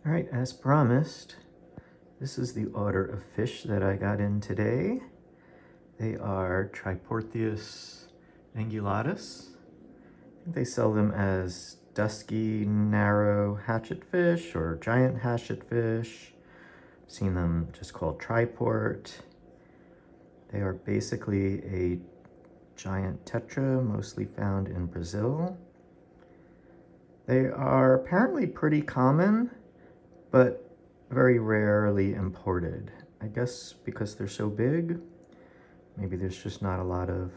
All right, as promised, this is the order of fish that I got in today. They are Triportheus angulatus. I think they sell them as dusky, narrow hatchetfish or giant hatchetfish. I've seen them just called Triport. They are basically a giant tetra, mostly found in Brazil. They are apparently pretty common, but very rarely imported. I guess because they're so big, maybe there's just not a lot of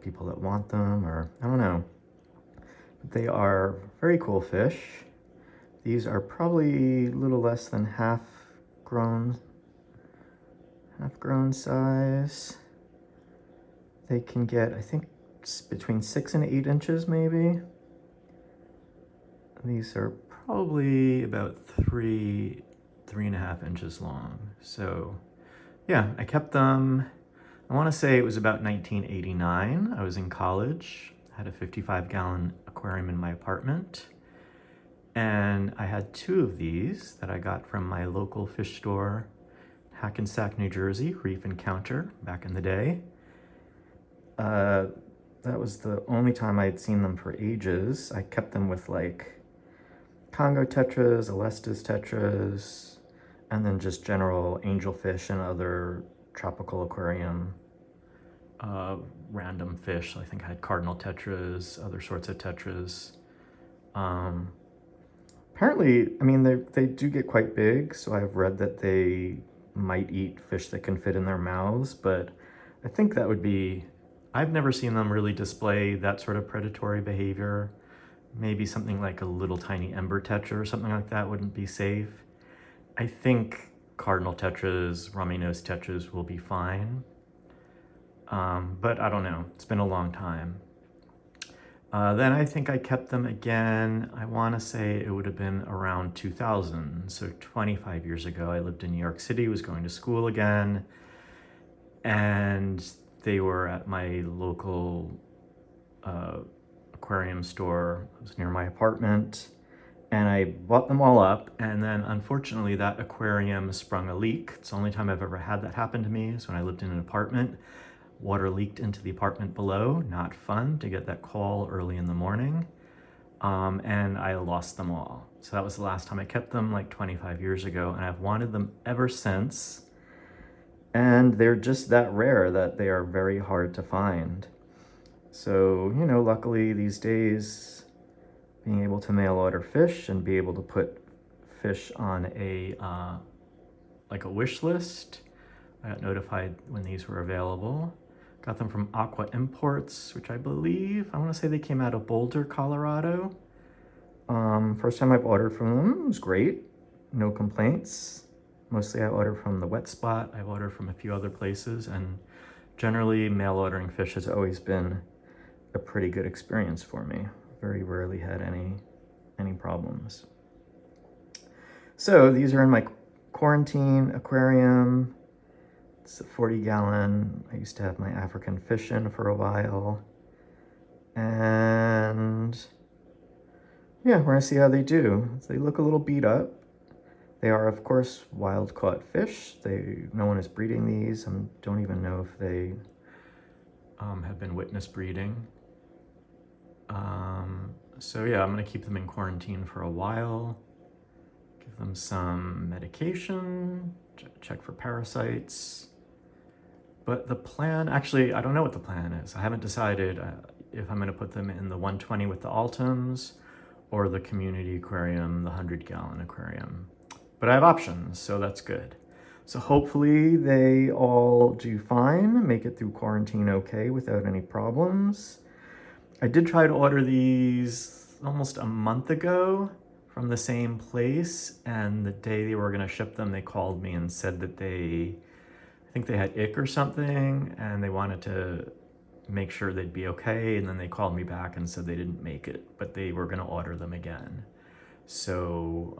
people that want them, or I don't know. But they are very cool fish. These are probably a little less than half grown size. They can get, I think, between 6 and 8 inches maybe. These are probably about 3.5 inches long. So yeah, I kept them. I want to say it was about 1989. I was in college. I had a 55-gallon aquarium in my apartment. And I had 2 of these that I got from my local fish store, Hackensack, New Jersey, Reef Encounter, back in the day. That was the only time I had seen them for ages. I kept them with like Congo tetras, Alestes tetras, and then just general angelfish and other tropical aquarium random fish. I think I had cardinal tetras, other sorts of tetras. Apparently, I mean, they do get quite big, so I've read that they might eat fish that can fit in their mouths, but I think that would be, I've never seen them really display that sort of predatory behavior. Maybe something like a little tiny ember tetra or something like that wouldn't be safe. I think cardinal tetras, rummy-nosed tetras will be fine. But I don't know, it's been a long time. Then I think I kept them again, I want to say it would have been around 2000, so 25 years ago. I lived in New York City, was going to school again, and they were at my local aquarium store. It was near my apartment, and I bought them all up, and then unfortunately that aquarium sprung a leak. It's the only time I've ever had that happen to me is when I lived in an apartment. Water leaked into the apartment below. Not fun to get that call early in the morning. And I lost them all. So that was the last time I kept them, like 25 years ago, and I've wanted them ever since. And they're just that rare that they are very hard to find. So, you know, luckily these days, being able to mail order fish and be able to put fish on a like a wish list. I got notified when these were available. Got them from Aqua Imports, which I believe, I want to say they came out of Boulder, Colorado. First time I've ordered from them, it was great. No complaints. Mostly I order from the Wet Spot. I've ordered from a few other places, and generally mail ordering fish has always been a pretty good experience for me. Very rarely had any problems. So these are in my quarantine aquarium. It's a 40-gallon. I used to have my African fish in for a while. And yeah, we're gonna see how they do. They look a little beat up. They are, of course, wild-caught fish. No one is breeding these. I don't even know if they have been witness breeding. So yeah, I'm gonna keep them in quarantine for a while. Give them some medication, check for parasites. But the plan, actually, I don't know what the plan is. I haven't decided if I'm gonna put them in the 120 with the Altums or the community aquarium, the 100-gallon aquarium. But I have options, so that's good. So hopefully they all do fine, make it through quarantine okay without any problems. I did try to order these almost a month ago from the same place, and the day they were gonna ship them, they called me and said that I think they had ick or something, and they wanted to make sure they'd be okay, and then they called me back and said they didn't make it, but they were gonna order them again. So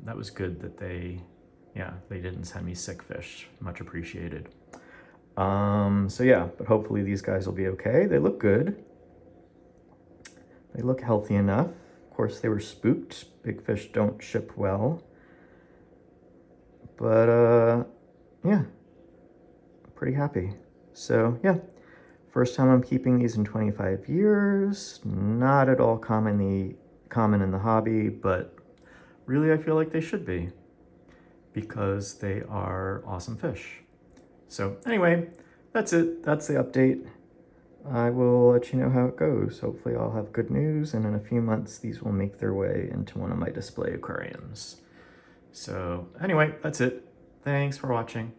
that was good that they didn't send me sick fish. Much appreciated. So yeah, but hopefully these guys will be okay. They look good. They look healthy enough. course, they were spooked. Big fish don't ship well. But yeah, pretty happy. So yeah, first time I'm keeping these in 25 years. Not at all common in the hobby, but really I feel like they should be because they are awesome fish. So anyway, that's it. That's the update. I will let you know how it goes. Hopefully I'll have good news, and in a few months these will make their way into one of my display aquariums. So anyway, that's it. Thanks for watching.